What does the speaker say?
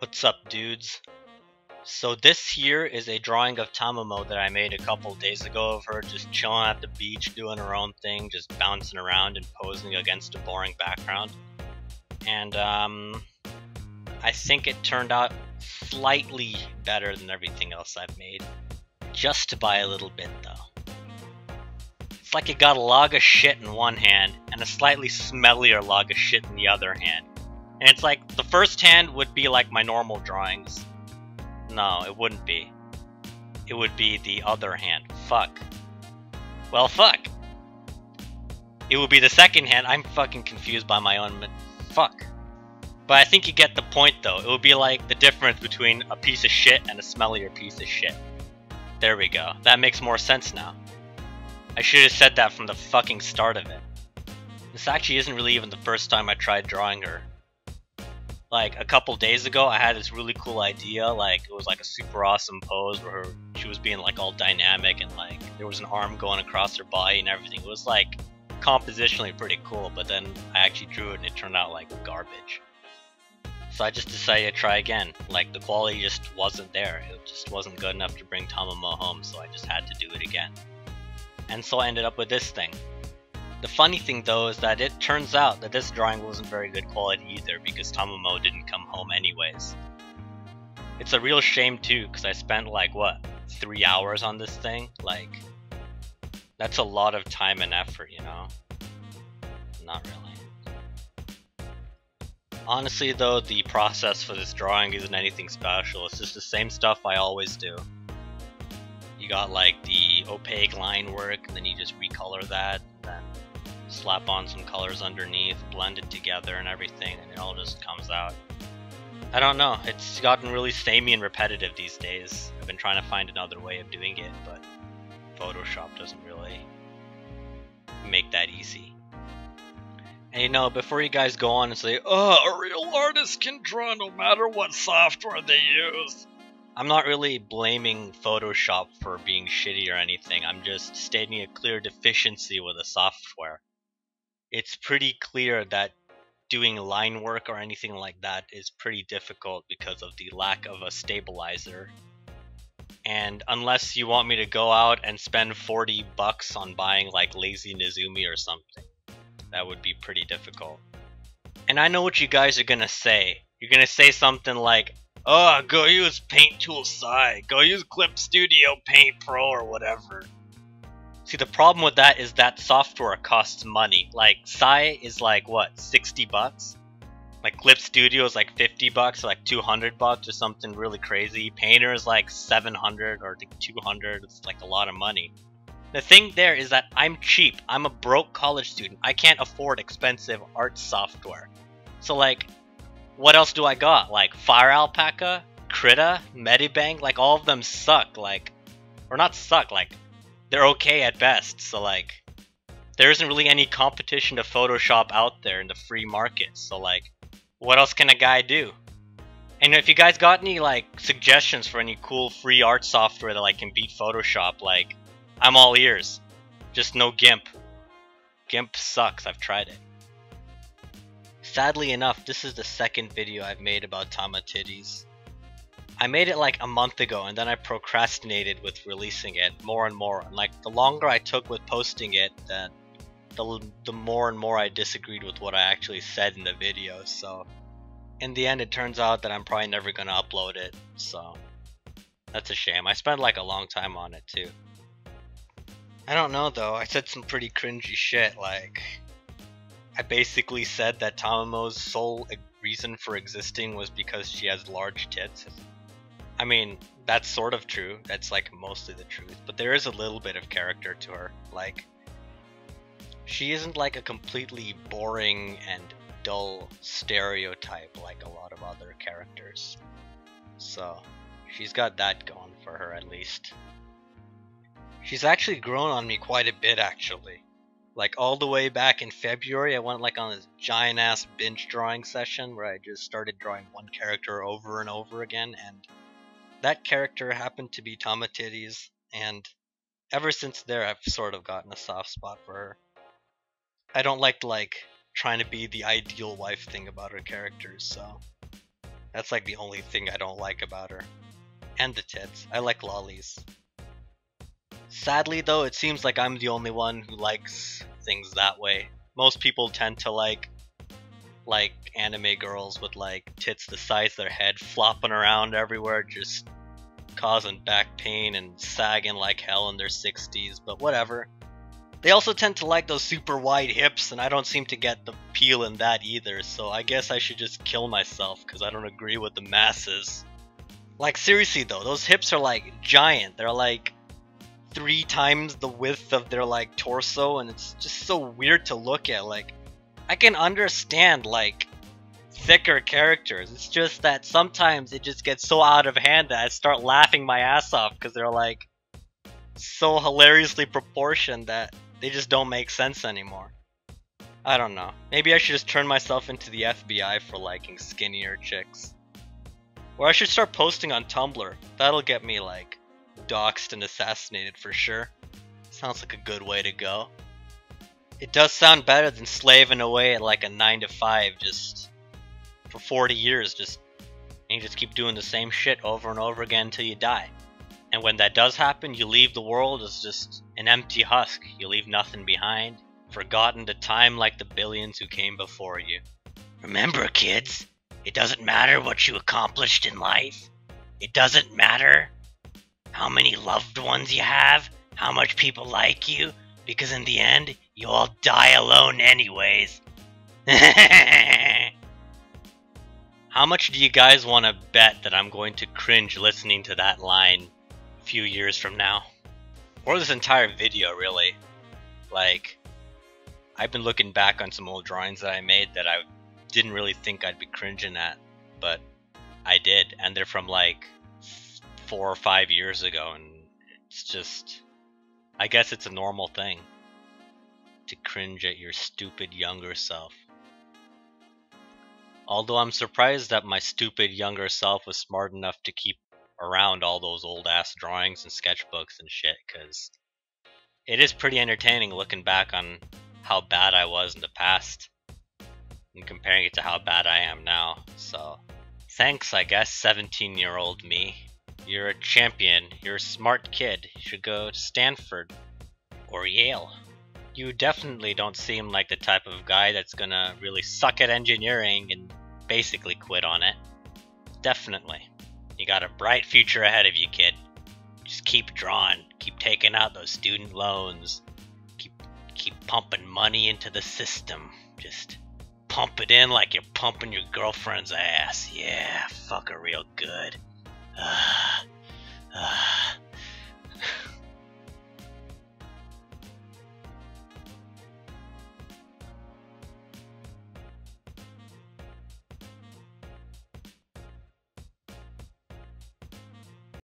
What's up, dudes? So this here is a drawing of Tamamo that I made a couple days ago of her just chilling at the beach, doing her own thing, just bouncing around and posing against a boring background. And I think it turned out slightly better than everything else I've made. Just by a little bit, though. It's like it got a log of shit in one hand and a slightly smellier log of shit in the other hand. And it's like, the first hand would be like my normal drawings. No, it wouldn't be. It would be the other hand. Fuck. Well, fuck. It would be the second hand. I'm fucking confused by my own... Fuck. But I think you get the point, though. It would be like the difference between a piece of shit and a smellier piece of shit. There we go. That makes more sense now. I should have said that from the fucking start of it. This actually isn't really even the first time I tried drawing her. Like, a couple days ago, I had this really cool idea, like, it was like a super awesome pose where she was being like all dynamic and like, there was an arm going across her body and everything. It was like, compositionally pretty cool, but then I actually drew it and it turned out like garbage. So I just decided to try again. Like, the quality just wasn't there. It just wasn't good enough to bring Tamamo home, so I just had to do it again. And so I ended up with this thing. The funny thing though is that it turns out that this drawing wasn't very good quality either because Tamamo didn't come home anyways. It's a real shame too because I spent like what, 3 hours on this thing? Like, that's a lot of time and effort, you know? Not really. Honestly though, the process for this drawing isn't anything special. It's just the same stuff I always do. You got like the opaque line work and then you just recolor that and then slap on some colors underneath, blend it together and everything, and it all just comes out. I don't know, it's gotten really samey and repetitive these days. I've been trying to find another way of doing it, but Photoshop doesn't really make that easy. And you know, before you guys go on and say, oh, a real artist can draw no matter what software they use, I'm not really blaming Photoshop for being shitty or anything. I'm just stating a clear deficiency with the software. It's pretty clear that doing line work or anything like that is pretty difficult because of the lack of a stabilizer. And unless you want me to go out and spend $40 on buying like Lazy Nezumi or something, that would be pretty difficult. And I know what you guys are gonna say. You're gonna say something like, oh, go use Paint Tool Sai, go use Clip Studio Paint Pro or whatever. See, the problem with that is that software costs money. Like, Sai is like, what, 60 bucks? Like, Clip Studio is like 50 bucks, or like 200 bucks or something really crazy. Painter is like 700 or 200, it's like a lot of money. The thing there is that I'm cheap. I'm a broke college student. I can't afford expensive art software. So like, what else do I got? Like, Fire Alpaca, Krita, Medibang, like all of them suck, like, or not suck, like, they're okay at best, so like, there isn't really any competition to Photoshop out there in the free market, so like, what else can a guy do? And if you guys got any like suggestions for any cool free art software that like can beat Photoshop, like, I'm all ears. Just no GIMP. GIMP sucks, I've tried it. Sadly enough, this is the second video I've made about Tama Titties. I made it like a month ago and then I procrastinated with releasing it more and more. And like, the longer I took with posting it, then the more and more I disagreed with what I actually said in the video. So in the end, it turns out that I'm probably never gonna upload it. So that's a shame. I spent like a long time on it too. I don't know though, I said some pretty cringy shit, like, I basically said that Tamamo's sole reason for existing was because she has large tits. I mean, that's sort of true, that's like mostly the truth, but there is a little bit of character to her. Like, she isn't like a completely boring and dull stereotype like a lot of other characters. So, she's got that going for her at least. She's actually grown on me quite a bit actually. Like, all the way back in February, I went like on this giant ass binge drawing session where I just started drawing one character over and over again, and that character happened to be Tama Titties, and ever since there I've sort of gotten a soft spot for her. I don't like trying to be the ideal wife thing about her characters, so That's like the only thing I don't like about her. And the tits. I like lollies. Sadly though, it seems like I'm the only one who likes things that way. Most people tend to like anime girls with like tits the size of their head flopping around everywhere, just causing back pain and sagging like hell in their 60s, but whatever. They also tend to like those super wide hips, and I don't seem to get the appeal in that either, so I guess I should just kill myself because I don't agree with the masses. Like seriously though, those hips are like giant. They're like 3 times the width of their like torso, and it's just so weird to look at. Like, I can understand like thicker characters, it's just that sometimes it just gets so out of hand that I start laughing my ass off because they're like so hilariously proportioned that they just don't make sense anymore. I don't know. Maybe I should just turn myself into the FBI for liking skinnier chicks. Or I should start posting on Tumblr. That'll get me like doxxed and assassinated for sure. Sounds like a good way to go. It does sound better than slaving away at like a 9 to 5 just for 40 years, and you just keep doing the same shit over and over again until you die. And when that does happen, you leave the world as just an empty husk. You leave nothing behind, forgotten to time like the billions who came before you. Remember, kids, it doesn't matter what you accomplished in life. It doesn't matter how many loved ones you have, how much people like you, because in the end, you all die alone anyways. How much do you guys want to bet that I'm going to cringe listening to that line a few years from now? Or this entire video, really. Like, I've been looking back on some old drawings that I made that I didn't really think I'd be cringing at, but I did, and they're from like 4 or 5 years ago, and it's just, I guess it's a normal thing to cringe at your stupid younger self. Although I'm surprised that my stupid younger self was smart enough to keep around all those old ass drawings and sketchbooks and shit, because it is pretty entertaining looking back on how bad I was in the past and comparing it to how bad I am now. So thanks, I guess, 17-year-old me. You're a champion. You're a smart kid. You should go to Stanford or Yale. You definitely don't seem like the type of guy that's gonna really suck at engineering and basically quit on it. Definitely. You got a bright future ahead of you, kid. Just keep drawing. Keep taking out those student loans. Keep pumping money into the system. Just pump it in like you're pumping your girlfriend's ass. Yeah, fuck her real good.